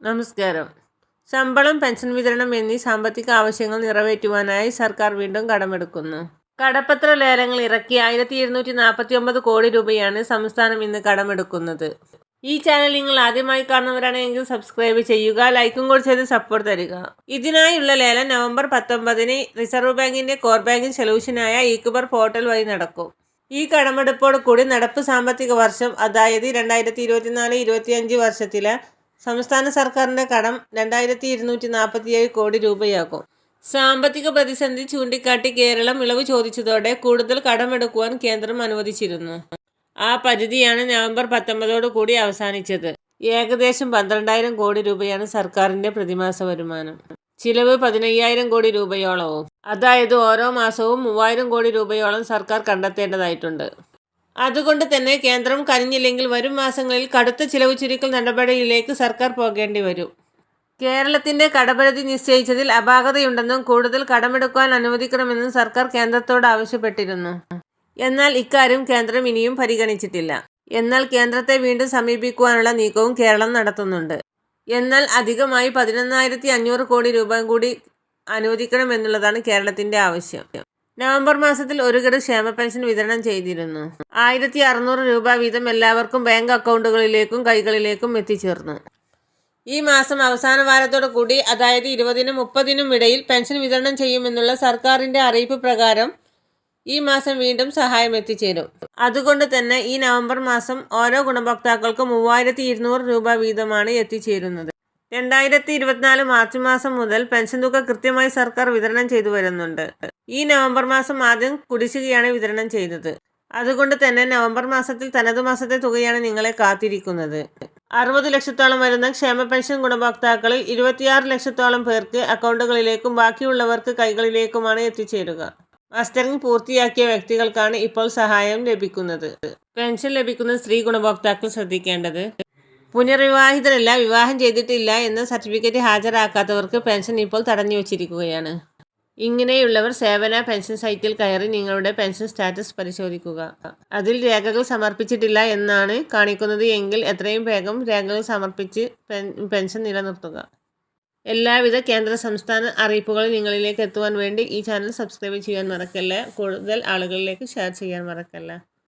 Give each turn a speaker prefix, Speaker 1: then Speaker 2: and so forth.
Speaker 1: നമസ്കാരം. ശമ്പളം, പെൻഷൻ വിതരണം എന്നീ സാമ്പത്തിക ആവശ്യങ്ങൾ നിറവേറ്റുവാനായി സർക്കാർ വീണ്ടും കടമെടുക്കുന്നു. കടപ്പത്ര ലേലങ്ങൾ ഇറക്കി 1249 കോടി രൂപയാണ് സംസ്ഥാനം ഇന്ന് കടമെടുക്കുന്നത്. ഈ ചാനൽ നിങ്ങൾ ആദ്യമായി കാണുന്നവരാണെങ്കിൽ സബ്സ്ക്രൈബ് ചെയ്യുക, ലൈക്കും കൂടി ചെയ്ത് സപ്പോർട്ട് തരിക. ഇതിനായുള്ള ലേലം നവംബർ 19-ന് റിസർവ് ബാങ്കിന്റെ കോർ ബാങ്കിംഗ് സൊല്യൂഷനായ ഇക്ബർ പോർട്ടൽ വഴി നടക്കും. ഈ കടമെടുപ്പോട് കൂടി നടപ്പ് സാമ്പത്തിക വർഷം, അതായത് 2024-25 വർഷത്തിലെ സംസ്ഥാന സർക്കാരിന്റെ കടം 2247 കോടി രൂപയാകും. സാമ്പത്തിക പ്രതിസന്ധി ചൂണ്ടിക്കാട്ടി കേരളം ഇളവ് ചോദിച്ചതോടെ കൂടുതൽ കടമെടുക്കുവാൻ കേന്ദ്രം അനുവദിച്ചിരുന്നു. ആ പരിധിയാണ് നവംബർ 19 കൂടി അവസാനിച്ചത്. ഏകദേശം 12,000 കോടി രൂപയാണ് സർക്കാരിന്റെ പ്രതിമാസ വരുമാനം. ചിലവ് 15,000 കോടി രൂപയോളവും. അതായത് ഓരോ മാസവും 3,000 കോടി രൂപയോളം സർക്കാർ കണ്ടെത്തേണ്ടതായിട്ടുണ്ട്. അതുകൊണ്ട് തന്നെ കേന്ദ്രം കനിഞ്ഞില്ലെങ്കിൽ വരും മാസങ്ങളിൽ കടുത്ത ചിലവ് ചുരുക്കൽ നടപടിയിലേക്ക് സർക്കാർ പോകേണ്ടി വരും. കേരളത്തിന്റെ കടപരിധി നിശ്ചയിച്ചതിൽ അപാകതയുണ്ടെന്നും കൂടുതൽ കടമെടുക്കുവാൻ അനുവദിക്കണമെന്നും സർക്കാർ കേന്ദ്രത്തോട് ആവശ്യപ്പെട്ടിരുന്നു. എന്നാൽ ഇക്കാര്യം കേന്ദ്രം ഇനിയും പരിഗണിച്ചിട്ടില്ല. എന്നാൽ കേന്ദ്രത്തെ വീണ്ടും സമീപിക്കുവാനുള്ള നീക്കവും കേരളം നടത്തുന്നുണ്ട്. എന്നാൽ അധികമായി 11,500 കോടി രൂപ കൂടി അനുവദിക്കണമെന്നുള്ളതാണ് കേരളത്തിന്റെ ആവശ്യം. നവംബർ മാസത്തിൽ ഒരു ഗഡു ക്ഷേമ പെൻഷൻ വിതരണം ചെയ്തിരുന്നു. 1,600 രൂപ വീതം എല്ലാവർക്കും ബാങ്ക് അക്കൗണ്ടുകളിലേക്കും കൈകളിലേക്കും എത്തിച്ചേർന്നു. ഈ മാസം അവസാന വാരത്തോടു കൂടി, അതായത് 20-നും 30-നും ഇടയിൽ പെൻഷൻ വിതരണം ചെയ്യുമെന്നുള്ള സർക്കാരിന്റെ അറിയിപ്പ് പ്രകാരം ഈ മാസം വീണ്ടും സഹായം എത്തിച്ചേരും. അതുകൊണ്ട് തന്നെ ഈ നവംബർ മാസം ഓരോ ഗുണഭോക്താക്കൾക്കും 3,200 രൂപ വീതമാണ് എത്തിച്ചേരുന്നത്. 2024 മാർച്ച് മാസം മുതൽ പെൻഷൻ തുക കൃത്യമായി സർക്കാർ വിതരണം ചെയ്തു വരുന്നുണ്ട്. ഈ നവംബർ മാസം ആദ്യം കുടിശ്ശികയാണ് വിതരണം ചെയ്തത്. അതുകൊണ്ട് തന്നെ നവംബർ മാസത്തിൽ തനതു മാസത്തെ തുകയാണ് നിങ്ങളെ കാത്തിരിക്കുന്നത്. 60 ലക്ഷത്തോളം വരുന്ന ക്ഷേമ പെൻഷൻ ഗുണഭോക്താക്കളിൽ 26 ലക്ഷത്തോളം പേർക്ക് അക്കൗണ്ടുകളിലേക്കും ബാക്കിയുള്ളവർക്ക് കൈകളിലേക്കുമാണ് എത്തിച്ചേരുക. മസ്റ്ററിംഗ് പൂർത്തിയാക്കിയ വ്യക്തികൾക്കാണ് ഇപ്പോൾ സഹായം ലഭിക്കുന്നത്. പെൻഷൻ ലഭിക്കുന്ന സ്ത്രീ ഗുണഭോക്താക്കൾ ശ്രദ്ധിക്കേണ്ടത്: പുനർവിവാഹിതരല്ല, വിവാഹം ചെയ്തിട്ടില്ല എന്ന സർട്ടിഫിക്കറ്റ് ഹാജരാക്കാത്തവർക്ക് പെൻഷൻ ഇപ്പോൾ തടഞ്ഞു വച്ചിരിക്കുകയാണ്. ഇങ്ങനെയുള്ളവർ സേവന പെൻഷൻ സൈറ്റിൽ കയറി നിങ്ങളുടെ പെൻഷൻ സ്റ്റാറ്റസ് പരിശോധിക്കുക. അതിൽ രേഖകൾ സമർപ്പിച്ചിട്ടില്ല എന്നാണ് കാണിക്കുന്നത് എങ്കിൽ എത്രയും വേഗം രേഖകൾ സമർപ്പിച്ച് പെൻഷൻ നിലനിർത്തുക. എല്ലാവിധ കേന്ദ്ര സംസ്ഥാന അറിയിപ്പുകളും നിങ്ങളിലേക്ക് എത്തുവാൻ വേണ്ടി ഈ ചാനൽ സബ്സ്ക്രൈബ് ചെയ്യാൻ മറക്കല്ല. കൂടുതൽ ആളുകളിലേക്ക് ഷെയർ ചെയ്യാൻ മറക്കല്ല.